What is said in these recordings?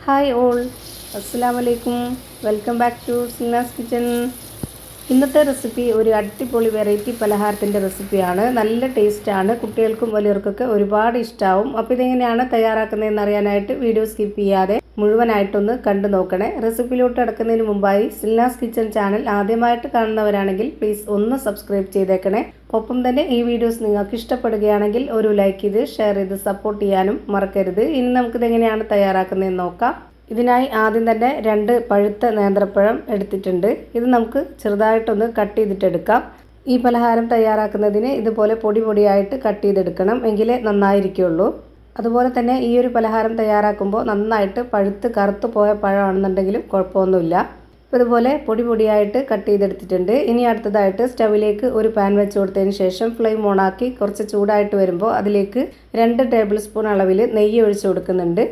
Hi all, അസ്സലാമലൈക്കും. Welcome back to Sina's kitchen. ഇന്നത്തെ recipe ഒരു അടിപൊളി വെറൈറ്റി പലഹാരത്തിൻ്റെ റെസിപ്പിയാണ്. നല്ല ടേസ്റ്റാണ്, കുട്ടികൾക്കും വലിയവർക്കൊക്കെ ഒരുപാട് ഇഷ്ടമാവും. അപ്പോൾ ഇതെങ്ങനെയാണ് തയ്യാറാക്കുന്നതെന്ന് അറിയാനായിട്ട് വീഡിയോ സ്കിപ്പ് ചെയ്യാതെ മുഴുവനായിട്ടൊന്ന് കണ്ടു നോക്കണേ. റെസിപ്പിയിലോട്ട് കിടക്കുന്നതിന് മുമ്പായി സിനാസ് കിച്ചൻ ചാനൽ ആദ്യമായിട്ട് കാണുന്നവരാണെങ്കിൽ പ്ലീസ് ഒന്ന് സബ്സ്ക്രൈബ് ചെയ്തേക്കണേ. ഒപ്പം തന്നെ ഈ വീഡിയോസ് നിങ്ങൾക്ക് ഇഷ്ടപ്പെടുകയാണെങ്കിൽ ഒരു ലൈക്ക് ചെയ്ത് ഷെയർ ചെയ്ത് സപ്പോർട്ട് ചെയ്യാനും മറക്കരുത്. ഇനി നമുക്കിതെങ്ങനെയാണ് തയ്യാറാക്കുന്നതെന്ന് നോക്കാം. ഇതിനായി ആദ്യം തന്നെ 2 പഴുത്ത നേന്ത്രപ്പഴം എടുത്തിട്ടുണ്ട്. ഇത് നമുക്ക് ചെറുതായിട്ടൊന്ന് കട്ട് ചെയ്തിട്ടെടുക്കാം. ഈ പലഹാരം തയ്യാറാക്കുന്നതിന് ഇതുപോലെ പൊടിയായിട്ട് കട്ട് ചെയ്തെടുക്കണം, എങ്കിലേ നന്നായിരിക്കുള്ളൂ. അതുപോലെ തന്നെ ഈ ഒരു പലഹാരം തയ്യാറാക്കുമ്പോൾ നന്നായിട്ട് പഴുത്ത് കറുത്ത് പോയ പഴമാണെന്നുണ്ടെങ്കിലും കുഴപ്പമൊന്നുമില്ല. അപ്പോൾ ഇതുപോലെ പൊടിയായിട്ട് കട്ട് ചെയ്തെടുത്തിട്ടുണ്ട്. ഇനി അടുത്തതായിട്ട് സ്റ്റവിലേക്ക് ഒരു പാൻ വെച്ച് കൊടുത്തതിന് ശേഷം ഫ്ലെയിം ഓണാക്കി കുറച്ച് ചൂടായിട്ട് വരുമ്പോൾ അതിലേക്ക് 2 ടേബിൾ സ്പൂൺ അളവിൽ നെയ്യ് ഒഴിച്ച് കൊടുക്കുന്നുണ്ട്.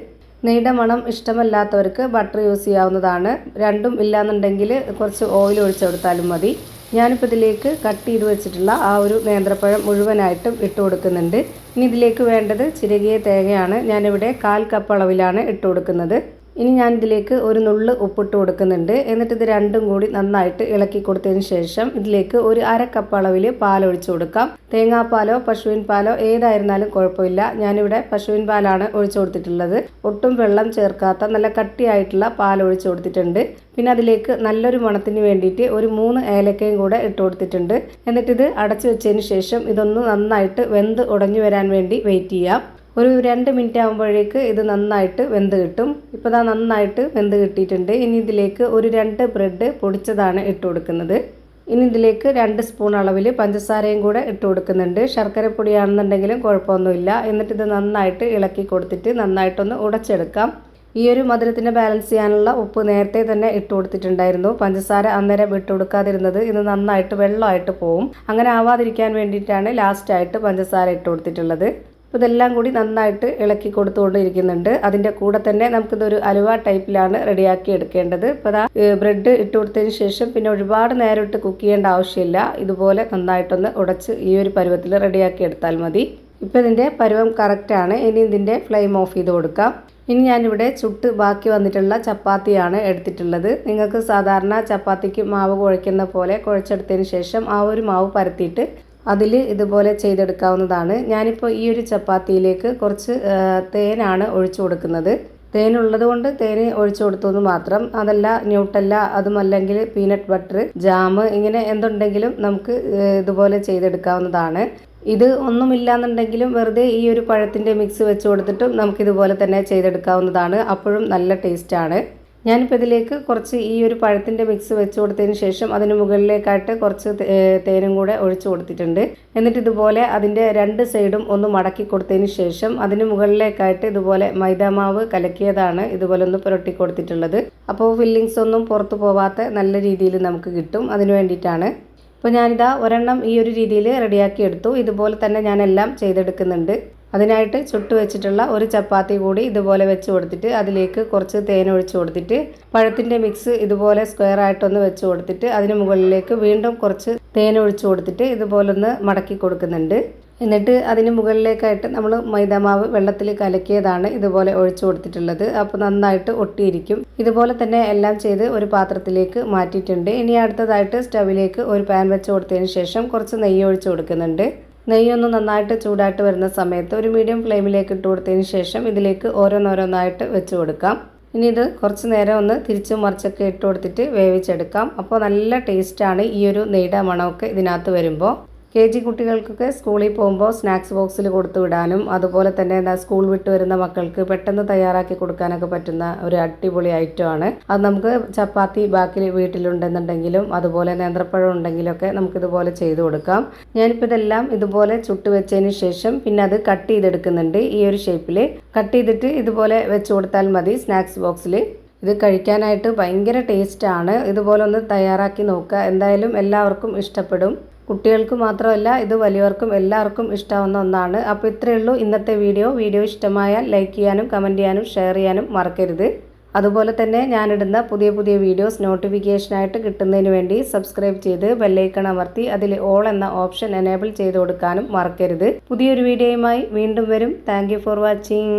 നെയ്യുടെ മണം ഇഷ്ടമല്ലാത്തവർക്ക് ബട്ടർ യൂസ് ചെയ്യാവുന്നതാണ്. രണ്ടും ഇല്ലാന്നുണ്ടെങ്കിൽ കുറച്ച് ഓയിൽ ഒഴിച്ചു കൊടുത്താലും മതി. ഞാനിപ്പോൾ ഇതിലേക്ക് കട്ട് ചെയ്ത് വെച്ചിട്ടുള്ള ആ ഒരു നേന്ത്രപ്പഴം മുഴുവനായിട്ടും ഇട്ട് കൊടുക്കുന്നുണ്ട്. ഇനി ഇതിലേക്ക് വേണ്ടത് ചിരകിയ തേങ്ങയാണ്. ഞാനിവിടെ 1/4 കപ്പ് അളവിലാണ് ഇട്ട് കൊടുക്കുന്നത്. ഇനി ഞാൻ ഇതിലേക്ക് ഒരു നുള്ള് ഉപ്പിട്ട് കൊടുക്കുന്നുണ്ട്. എന്നിട്ട് ഇത് രണ്ടും കൂടി നന്നായിട്ട് ഇളക്കി കൊടുത്തതിന് ശേഷം ഇതിലേക്ക് ഒരു 1/2 കപ്പ് അളവിൽ പാലൊഴിച്ച് കൊടുക്കാം. തേങ്ങാപ്പാലോ പശുവിൻ പാലോ ഏതായിരുന്നാലും കുഴപ്പമില്ല. ഞാനിവിടെ പശുവിൻ പാലാണ് ഒഴിച്ചു കൊടുത്തിട്ടുള്ളത്. ഒട്ടും വെള്ളം ചേർക്കാത്ത നല്ല കട്ടിയായിട്ടുള്ള പാൽ ഒഴിച്ചു കൊടുത്തിട്ടുണ്ട്. പിന്നെ അതിലേക്ക് നല്ലൊരു മണത്തിന് വേണ്ടിയിട്ട് ഒരു 3 ഏലക്കയും കൂടെ ഇട്ട് കൊടുത്തിട്ടുണ്ട്. എന്നിട്ടിത് അടച്ചു വെച്ചതിന് ശേഷം ഇതൊന്ന് നന്നായിട്ട് വെന്ത് ഉടഞ്ഞു വരാൻ വേണ്ടി വെയിറ്റ് ചെയ്യാം. ഒരു 2 മിനിറ്റ് ആകുമ്പോഴേക്ക് ഇത് നന്നായിട്ട് വെന്ത് കിട്ടും. ഇപ്പോൾ ഇതാ നന്നായിട്ട് വെന്ത് കിട്ടിയിട്ടുണ്ട്. ഇനി ഇതിലേക്ക് ഒരു 2 ബ്രെഡ് പൊടിച്ചതാണ് ഇട്ട് കൊടുക്കുന്നത്. ഇനി ഇതിലേക്ക് 2 സ്പൂൺ അളവിൽ പഞ്ചസാരയും കൂടെ ഇട്ട് കൊടുക്കുന്നുണ്ട്. ശർക്കരപ്പൊടിയാണെന്നുണ്ടെങ്കിലും കുഴപ്പമൊന്നുമില്ല. എന്നിട്ട് ഇത് നന്നായിട്ട് ഇളക്കി കൊടുത്തിട്ട് നന്നായിട്ടൊന്ന് ഉടച്ചെടുക്കാം. ഈ ഒരു മധുരത്തിൻ്റെ ബാലൻസ് ചെയ്യാനുള്ള ഉപ്പ് നേരത്തെ തന്നെ ഇട്ട് കൊടുത്തിട്ടുണ്ടായിരുന്നു. പഞ്ചസാര അന്നേരം ഇട്ട് കൊടുക്കാതിരുന്നത് ഇത് നന്നായിട്ട് വെള്ളമായിട്ട് പോവും. അങ്ങനെ ആവാതിരിക്കാൻ വേണ്ടിയിട്ടാണ് ലാസ്റ്റായിട്ട് പഞ്ചസാര ഇട്ട് കൊടുത്തിട്ടുള്ളത്. അപ്പോൾ ഇതെല്ലാം കൂടി നന്നായിട്ട് ഇളക്കി കൊടുത്തുകൊണ്ടിരിക്കുന്നുണ്ട്. അതിൻ്റെ കൂടെ തന്നെ നമുക്കിതൊരു അലുവ ടൈപ്പിലാണ് റെഡിയാക്കി എടുക്കേണ്ടത്. ഇപ്പോൾ അതാ ബ്രെഡ് ഇട്ട് കൊടുത്തതിന് ശേഷം പിന്നെ ഒരുപാട് നേരം ഇട്ട് കുക്ക് ചെയ്യേണ്ട ആവശ്യമില്ല. ഇതുപോലെ നന്നായിട്ടൊന്ന് ഉടച്ച് ഈ ഒരു പരുവത്തിൽ റെഡിയാക്കി എടുത്താൽ മതി. ഇപ്പോൾ ഇതിൻ്റെ പരുവം കറക്റ്റാണ്. ഇനി ഇതിൻ്റെ ഫ്ലെയിം ഓഫ് ചെയ്ത് കൊടുക്കാം. ഇനി ഞാനിവിടെ ചുട്ട് ബാക്കി വന്നിട്ടുള്ള ചപ്പാത്തിയാണ് എടുത്തിട്ടുള്ളത്. നിങ്ങൾക്ക് സാധാരണ ചപ്പാത്തിക്ക് മാവ് കുഴയ്ക്കുന്ന പോലെ കുഴച്ചെടുത്തതിന് ശേഷം ആ ഒരു മാവ് പരത്തിയിട്ട് അതിൽ ഇതുപോലെ ചെയ്തെടുക്കാവുന്നതാണ്. ഞാനിപ്പോൾ ഈ ഒരു ചപ്പാത്തിയിലേക്ക് കുറച്ച് തേനാണ് ഒഴിച്ചു കൊടുക്കുന്നത്. തേനുള്ളത് കൊണ്ട് തേന് ഒഴിച്ചു കൊടുത്തു മാത്രം. അതല്ല ന്യൂട്ടല്ല, അതുമല്ലെങ്കിൽ പീനട്ട് ബട്ടർ, ജാം, ഇങ്ങനെ എന്തുണ്ടെങ്കിലും നമുക്ക് ഇതുപോലെ ചെയ്തെടുക്കാവുന്നതാണ്. ഇത് ഒന്നുമില്ലാന്നുണ്ടെങ്കിലും വെറുതെ ഈ ഒരു പഴത്തിൻ്റെ മിക്സ് വെച്ച് കൊടുത്തിട്ടും നമുക്കിതുപോലെ തന്നെ ചെയ്തെടുക്കാവുന്നതാണ്. അപ്പോഴും നല്ല ടേസ്റ്റാണ്. ഞാനിപ്പോൾ ഇതിലേക്ക് കുറച്ച് ഈ ഒരു പഴത്തിൻ്റെ മിക്സ് വെച്ച് കൊടുത്തതിന് ശേഷം അതിന് മുകളിലേക്കായിട്ട് കുറച്ച് തേനും കൂടെ ഒഴിച്ചു കൊടുത്തിട്ടുണ്ട്. എന്നിട്ട് ഇതുപോലെ അതിൻ്റെ 2 സൈഡും ഒന്ന് മടക്കി കൊടുത്തതിന് ശേഷം അതിന് മുകളിലേക്കായിട്ട് ഇതുപോലെ മൈദാമാവ് കലക്കിയതാണ് ഇതുപോലെ ഒന്ന് പുരട്ടി കൊടുത്തിട്ടുള്ളത്. അപ്പോൾ ഫില്ലിങ്സ് ഒന്നും പുറത്തു പോവാത്ത നല്ല രീതിയിൽ നമുക്ക് കിട്ടും. അതിന് വേണ്ടിയിട്ടാണ്. അപ്പോൾ ഞാനിതാ ഒരെണ്ണം ഈ ഒരു രീതിയിൽ റെഡിയാക്കി എടുത്തു. ഇതുപോലെ തന്നെ ഞാനെല്ലാം ചെയ്തെടുക്കുന്നുണ്ട്. അതിനായിട്ട് ചുട്ട് വെച്ചിട്ടുള്ള ഒരു ചപ്പാത്തി കൂടി ഇതുപോലെ വെച്ച് കൊടുത്തിട്ട് അതിലേക്ക് കുറച്ച് തേൻ ഒഴിച്ച് കൊടുത്തിട്ട് പഴത്തിൻ്റെ മിക്സ് ഇതുപോലെ സ്ക്വയർ ആയിട്ടൊന്ന് വെച്ച് കൊടുത്തിട്ട് അതിന് മുകളിലേക്ക് വീണ്ടും കുറച്ച് തേൻ ഒഴിച്ച് കൊടുത്തിട്ട് ഇതുപോലെ ഒന്ന് മടക്കി കൊടുക്കുന്നുണ്ട്. എന്നിട്ട് അതിന് മുകളിലേക്കായിട്ട് നമ്മൾ മൈദാമാവ് വെള്ളത്തിൽ കലക്കിയതാണ് ഇതുപോലെ ഒഴിച്ചു കൊടുത്തിട്ടുള്ളത്. അപ്പോൾ നന്നായിട്ട് ഒട്ടിയിരിക്കും. ഇതുപോലെ തന്നെ എല്ലാം ചെയ്ത് ഒരു പാത്രത്തിലേക്ക് മാറ്റിയിട്ടുണ്ട്. ഇനി അടുത്തതായിട്ട് സ്റ്റവിലേക്ക് ഒരു പാൻ വെച്ച് കൊടുത്തതിന് ശേഷം കുറച്ച് നെയ്യ് ഒഴിച്ച് കൊടുക്കുന്നുണ്ട്. നെയ്യൊന്ന് നന്നായിട്ട് ചൂടായിട്ട് വരുന്ന സമയത്ത് ഒരു മീഡിയം ഫ്ലെയിമിലേക്ക് ഇട്ട് കൊടുത്തതിന് ശേഷം ഇതിലേക്ക് ഓരോന്നോരോന്നായിട്ട് വെച്ച് കൊടുക്കാം. ഇനി ഇത് കുറച്ച് നേരം ഒന്ന് തിരിച്ചും മറിച്ചൊക്കെ ഇട്ട് കൊടുത്തിട്ട് വേവിച്ചെടുക്കാം. അപ്പോൾ നല്ല ടേസ്റ്റാണ് ഈ ഒരു നെയ്യുടെ മണമൊക്കെ ഇതിനകത്ത് വരുമ്പോൾ. KG കുട്ടികൾക്കൊക്കെ സ്കൂളിൽ പോകുമ്പോൾ സ്നാക്സ് ബോക്സിൽ കൊടുത്തു വിടാനും അതുപോലെ തന്നെ സ്കൂൾ വിട്ട് വരുന്ന മക്കൾക്ക് പെട്ടെന്ന് തയ്യാറാക്കി കൊടുക്കാനൊക്കെ പറ്റുന്ന ഒരു അടിപൊളി ഐറ്റമാണ്. അത് നമുക്ക് ചപ്പാത്തി ബാക്കി വീട്ടിലുണ്ടെന്നുണ്ടെങ്കിലും അതുപോലെ നേന്ത്രപ്പഴം ഉണ്ടെങ്കിലൊക്കെ നമുക്കിതുപോലെ ചെയ്ത് കൊടുക്കാം. ഞാനിപ്പോൾ ഇതെല്ലാം ഇതുപോലെ ചുട്ട് വെച്ചതിന് ശേഷം പിന്നെ അത് കട്ട് ചെയ്തെടുക്കുന്നുണ്ട്. ഈ ഒരു ഷേപ്പിൽ കട്ട് ചെയ്തിട്ട് ഇതുപോലെ വെച്ച് കൊടുത്താൽ മതി സ്നാക്സ് ബോക്സിൽ. ഇത് കഴിക്കാനായിട്ട് ഭയങ്കര ടേസ്റ്റാണ്. ഇതുപോലെ ഒന്ന് തയ്യാറാക്കി നോക്കുക. എന്തായാലും എല്ലാവർക്കും ഇഷ്ടപ്പെടും. കുട്ടികൾക്ക് മാത്രമല്ല, ഇത് വലിയവർക്കും എല്ലാവർക്കും ഇഷ്ടമാവുന്ന ഒന്നാണ്. അപ്പോൾ ഇത്രയേ ഉള്ളൂ ഇന്നത്തെ വീഡിയോ ഇഷ്ടമായാൽ ലൈക്ക് ചെയ്യാനും കമൻറ്റ് ചെയ്യാനും ഷെയർ ചെയ്യാനും മറക്കരുത്. അതുപോലെ തന്നെ ഞാനിടുന്ന പുതിയ വീഡിയോസ് നോട്ടിഫിക്കേഷനായിട്ട് കിട്ടുന്നതിന് വേണ്ടി സബ്സ്ക്രൈബ് ചെയ്ത് ബെല്ലൈക്കൺ അമർത്തി അതിൽ ഓൾ എന്ന ഓപ്ഷൻ എനേബിൾ ചെയ്ത് കൊടുക്കാനും മറക്കരുത്. പുതിയൊരു വീഡിയോയുമായി വീണ്ടും വരും. Thank you for watching.